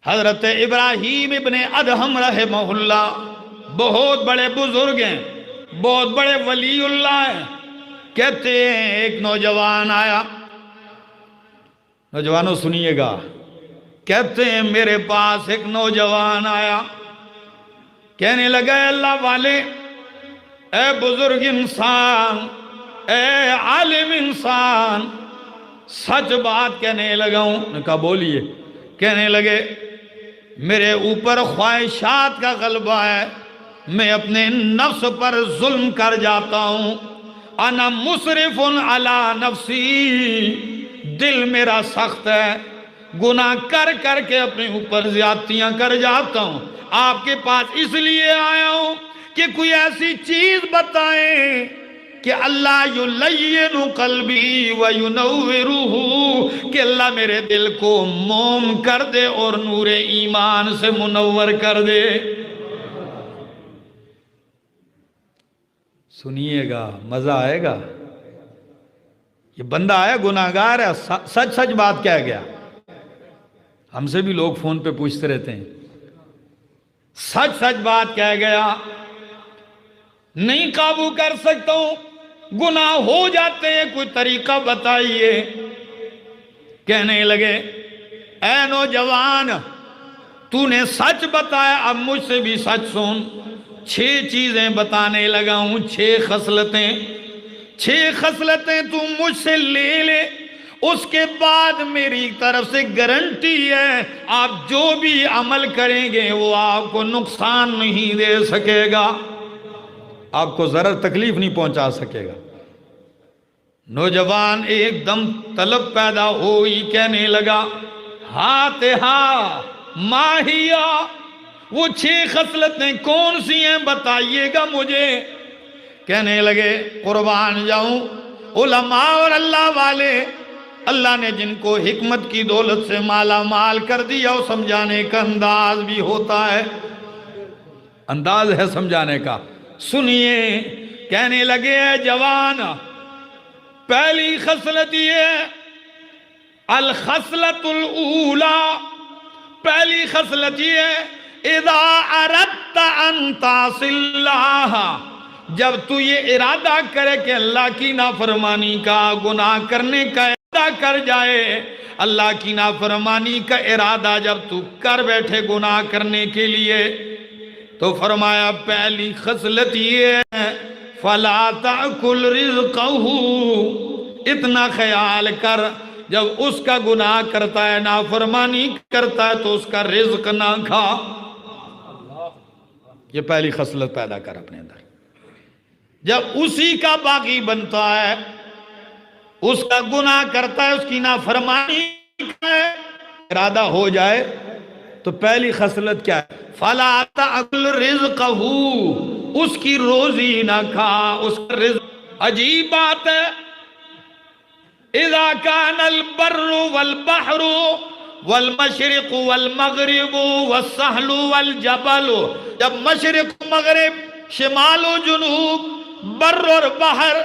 حضرت ابراہیم ابن ادہم رحمہ اللہ بہت بڑے بزرگ ہیں، بہت بڑے ولی اللہ ہیں. کہتے ہیں ایک نوجوان آیا، نوجوانوں سنیے گا، کہتے ہیں میرے پاس ایک نوجوان آیا، کہنے لگا اے اللہ والے، اے بزرگ انسان، اے عالم انسان، سچ بات کہنے لگا ہوں. نے کہا بولیے. کہنے لگے میرے اوپر خواہشات کا غلبہ ہے، میں اپنے نفس پر ظلم کر جاتا ہوں. انا مصرف علی نفسی، دل میرا سخت ہے، گناہ کر کر کے اپنے اوپر زیادتیاں کر جاتا ہوں. آپ کے پاس اس لیے آیا ہوں کہ کوئی ایسی چیز بتائیں کہ اللہ یلین قلبی وینورہ، کہ اللہ میرے دل کو موم کر دے اور نور ایمان سے منور کر دے. سنیے گا، مزہ آئے گا. یہ بندہ آیا گناہگار ہے، سچ سچ بات کہہ گیا. ہم سے بھی لوگ فون پہ پوچھتے رہتے ہیں، سچ سچ بات کہہ گیا، نہیں قابو کر سکتا ہوں، گناہ ہو جاتے ہیں، کوئی طریقہ بتائیے. کہنے لگے اے نوجوان، تو نے سچ بتایا، اب مجھ سے بھی سچ سن. 6 چیزیں بتانے لگا ہوں، 6 خصلتیں، 6 خصلتیں تو مجھ سے لے لے، اس کے بعد میری طرف سے گارنٹی ہے آپ جو بھی عمل کریں گے وہ آپ کو نقصان نہیں دے سکے گا، آپ کو ضرر تکلیف نہیں پہنچا سکے گا. نوجوان ایک دم طلب پیدا ہوئی، کہنے لگا ہاتھا ماہیا، وہ 6 خصلتیں کون سی ہیں بتائیے گا مجھے. کہنے لگے قربان جاؤں، علماء اور اللہ والے، اللہ نے جن کو حکمت کی دولت سے مالا مال کر دیا، وہ سمجھانے کا انداز بھی ہوتا ہے، انداز ہے سمجھانے کا. سنیے، کہنے لگے اے جوان، پہلی خصلت یہ ہے الخصلت الاولی، پہلی خصلت یہ ہے اذا اردت ان تعصی اللہ، جب تو یہ ارادہ کرے کہ اللہ کی نافرمانی کا، گناہ کرنے کا ارادہ کر جائے، اللہ کی نافرمانی کا ارادہ جب تو کر بیٹھے گناہ کرنے کے لیے، تو فرمایا پہلی خصلت یہ ہے فَلَا تَأْكُلْ رِزْقَهُ، اتنا خیال کر جب اس کا گناہ کرتا ہے، نافرمانی کرتا ہے، تو اس کا رزق نہ کھا. یہ پہلی خصلت پیدا کر اپنے اندر. جب اسی کا باغی بنتا ہے، اس کا گناہ کرتا ہے، اس کی نافرمانی کرتا ہے، ارادہ ہو جائے، تو پہلی خصلت کیا ہے؟ فَلَا تَأْكُلْ رِزْقَهُ، اس کی روزی نہ کھا، اس کا رزق. عجیب بات ہے، اِذَا كَانَ الْبَرُّ وَالْبَحْرُ وَالْمَشْرِقُ وَالْمَغْرِبُ وَالسَّحْلُ وَالْجَبَلُ، جب مشرق مغرب، شمال و جنوب، بر اور بحر،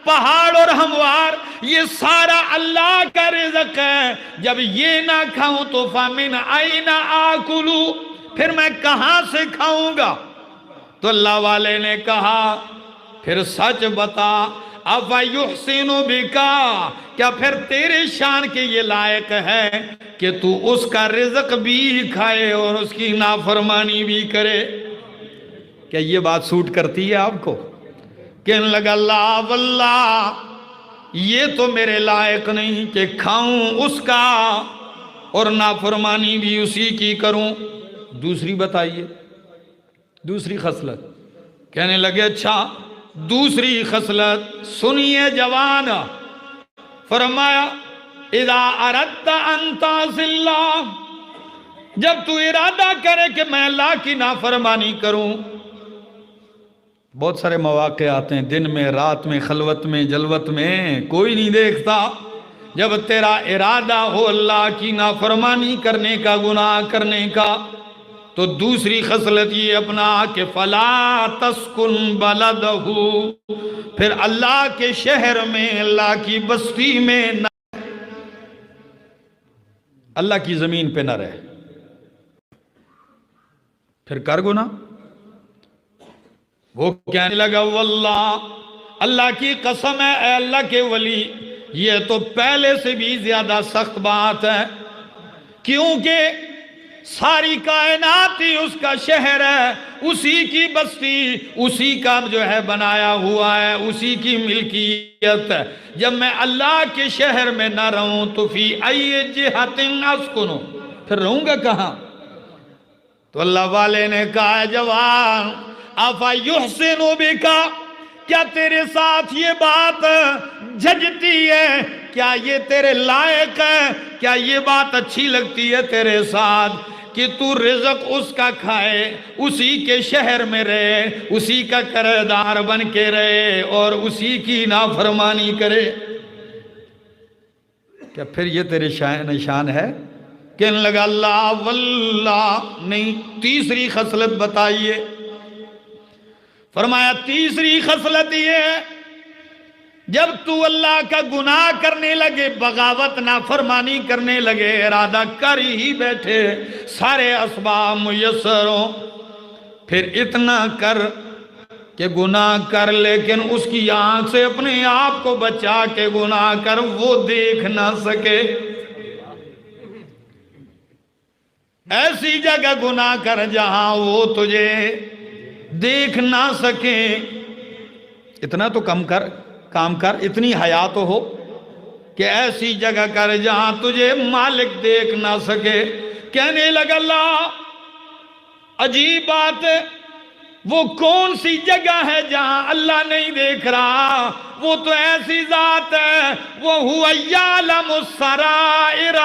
پہاڑ اور ہموار، یہ سارا اللہ کا رزق ہے، جب یہ نہ کھاؤں تو فَمِنْ أَيْنَ آكُلُ، پھر میں کہاں سے کھاؤں گا؟ تو اللہ والے نے کہا پھر سچ بتا، اَفَيُحْسِنُ بِكَ، کیا پھر تیرے شان کے یہ لائق ہے کہ تو اس کا رزق بھی کھائے اور اس کی نافرمانی بھی کرے؟ کیا یہ بات سوٹ کرتی ہے آپ کو؟ کہنے لگا لا واللہ، یہ تو میرے لائق نہیں کہ کھاؤں اس کا اور نافرمانی بھی اسی کی کروں. دوسری بتائیے، دوسری خصلت. کہنے لگے اچھا دوسری خصلت سنیے جوان. فرمایا اذا اردت ان تعصی اللہ، جب تو ارادہ کرے کہ میں اللہ کی نافرمانی کروں. بہت سارے مواقع آتے ہیں، دن میں، رات میں، خلوت میں، جلوت میں، کوئی نہیں دیکھتا. جب تیرا ارادہ ہو اللہ کی نافرمانی کرنے کا، گناہ کرنے کا، تو دوسری خصلت یہ اپنا کہ فَلَا تَسْكُنْ بَلَدَهُ، پھر اللہ کے شہر میں، اللہ کی بستی میں، اللہ کی زمین پہ نہ رہے. پھر کر گناہ. وہ کہنے لگا واللہ، اللہ کی قسم ہے اے اللہ کے ولی، یہ تو پہلے سے بھی زیادہ سخت بات ہے، کیونکہ ساری کائنات ہی اس کا شہر ہے، اسی کی بستی، اسی کا جو ہے بنایا ہوا ہے، اسی کی ملکیت ہے. جب میں اللہ کے شہر میں نہ رہوں تو فی ای جہت اسکنو، پھر رہوں گا کہاں؟ تو اللہ والے نے کہا جوان افا یحسن بکا، کیا تیرے ساتھ یہ بات جھجتی ہے؟ کیا یہ تیرے لائق ہے؟ کیا یہ بات اچھی لگتی ہے تیرے ساتھ کہ تو رزق اس کا کھائے، اسی کے شہر میں رہے، اسی کا کرے دار بن کے رہے اور اسی کی نافرمانی کرے؟ کیا پھر یہ تیرے نشان ہے؟ کہنے لگا اللہ واللہ نہیں. تیسری خصلت بتائیے. فرمایا تیسری خصلت یہ ہے، جب تو اللہ کا گناہ کرنے لگے، بغاوت نافرمانی کرنے لگے، ارادہ کر ہی بیٹھے، سارے اسباب میسر ہوں، پھر اتنا کر کہ گناہ کر، لیکن اس کی آنکھ سے اپنے آپ کو بچا کے گناہ کر، وہ دیکھ نہ سکے. ایسی جگہ گناہ کر جہاں وہ تجھے دیکھ نہ سکے. اتنا تو کام کر، اتنی حیا تو ہو کہ ایسی جگہ کر جہاں تجھے مالک دیکھ نہ سکے. کہنے لگا اللہ عجیب بات ہے، وہ کون سی جگہ ہے جہاں اللہ نہیں دیکھ رہا؟ وہ تو ایسی ذات ہے، وَهُوَ يَعْلَمُ السَّرَائِرَ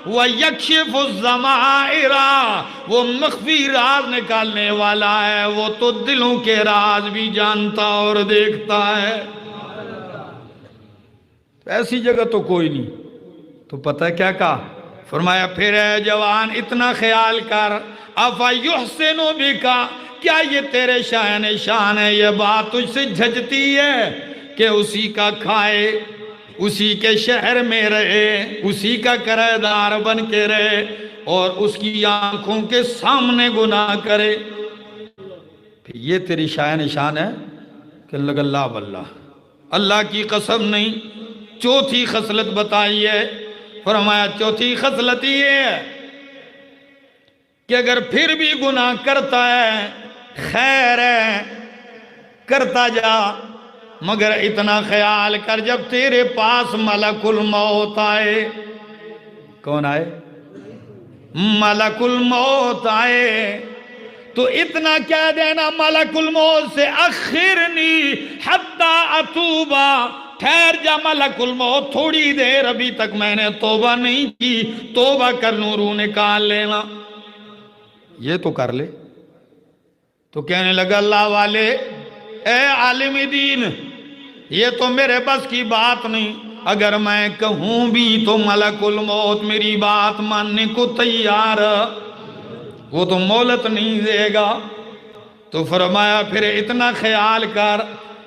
وَيَكْشِفُ الضَّمَائِرَ، وہ مخفی راز نکالنے والا ہے، وہ تو دلوں کے راز بھی جانتا اور دیکھتا ہے. ایسی جگہ تو کوئی نہیں. تو پتہ کیا کہا؟ فرمایا پھر اے جوان اتنا خیال کر، افا یحسن بکا، کیا یہ تیرے شان ہے؟ یہ بات تجھ سے جھجتی ہے کہ اسی کا کھائے، اسی کے شہر میں رہے، اسی کا کرایہ دار بن کے رہے اور اس کی آنکھوں کے سامنے گناہ کرے؟ پھر یہ تیری شان ہے؟ کہ اللہ واللہ، اللہ کی قسم نہیں. چوتھی خصلت بتائیے. فرمایا چوتھی خصلت یہ ہے کہ اگر پھر بھی گناہ کرتا ہے خیر ہے، کرتا جا، مگر اتنا خیال کر جب تیرے پاس ملک الموت آئے. کون آئے؟ ملک الموت آئے تو اتنا کہہ دینا ملک الموت سے اخرنی حتی اتوبہ، ٹھہر جا ملک الموت تھوڑی دیر، ابھی تک میں نے توبہ نہیں کی، توبہ کر لوں، روح نکال لینا. یہ تو کر لے. تو کہنے لگا اللہ والے اے عالم دین، یہ تو میرے بس کی بات نہیں، اگر میں کہوں بھی تو ملک الموت میری بات ماننے کو تیار، وہ تو مہلت نہیں دے گا. تو فرمایا پھر اتنا خیال کر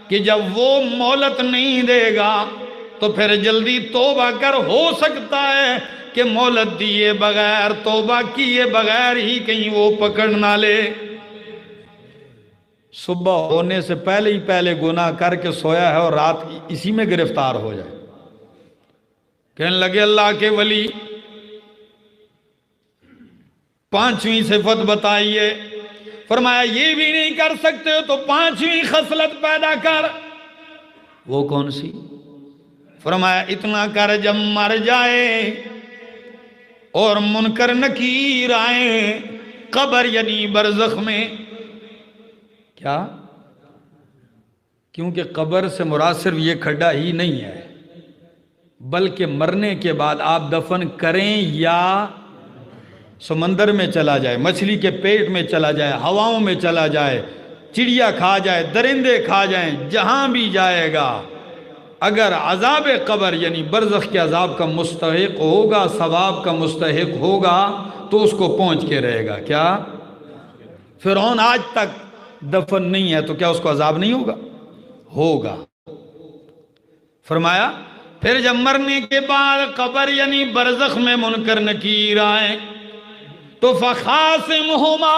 کہ جب وہ مہلت نہیں دے گا تو پھر جلدی توبہ کر، ہو سکتا ہے کہ مہلت دیے بغیر، توبہ کیے بغیر ہی کہیں وہ پکڑ نہ لے. صبح ہونے سے پہلے گناہ کر کے سویا ہے اور رات اسی میں گرفتار ہو جائے. کہنے لگے اللہ کے ولی پانچویں صفت بتائیے. فرمایا یہ بھی نہیں کر سکتے ہو تو پانچویں خصلت پیدا کر. وہ کون سی؟ فرمایا اتنا کر جب مر جائے اور منکر نکیر آئیں قبر یعنی برزخ میں. کیا؟ کیونکہ قبر سے مراد صرف یہ کھڈا ہی نہیں ہے، بلکہ مرنے کے بعد آپ دفن کریں یا سمندر میں چلا جائے، مچھلی کے پیٹ میں چلا جائے، ہواؤں میں چلا جائے، چڑیا کھا جائے، درندے کھا جائیں، جہاں بھی جائے گا، اگر عذاب قبر یعنی برزخ کے عذاب کا مستحق ہوگا، ثواب کا مستحق ہوگا تو اس کو پہنچ کے رہے گا. کیا؟ فرعون آج تک دفن نہیں ہے تو کیا اس کو عذاب نہیں ہوگا؟ ہوگا. فرمایا پھر جب مرنے کے بعد قبر یعنی برزخ میں منکر نکیر آئے تو فخاصمہما،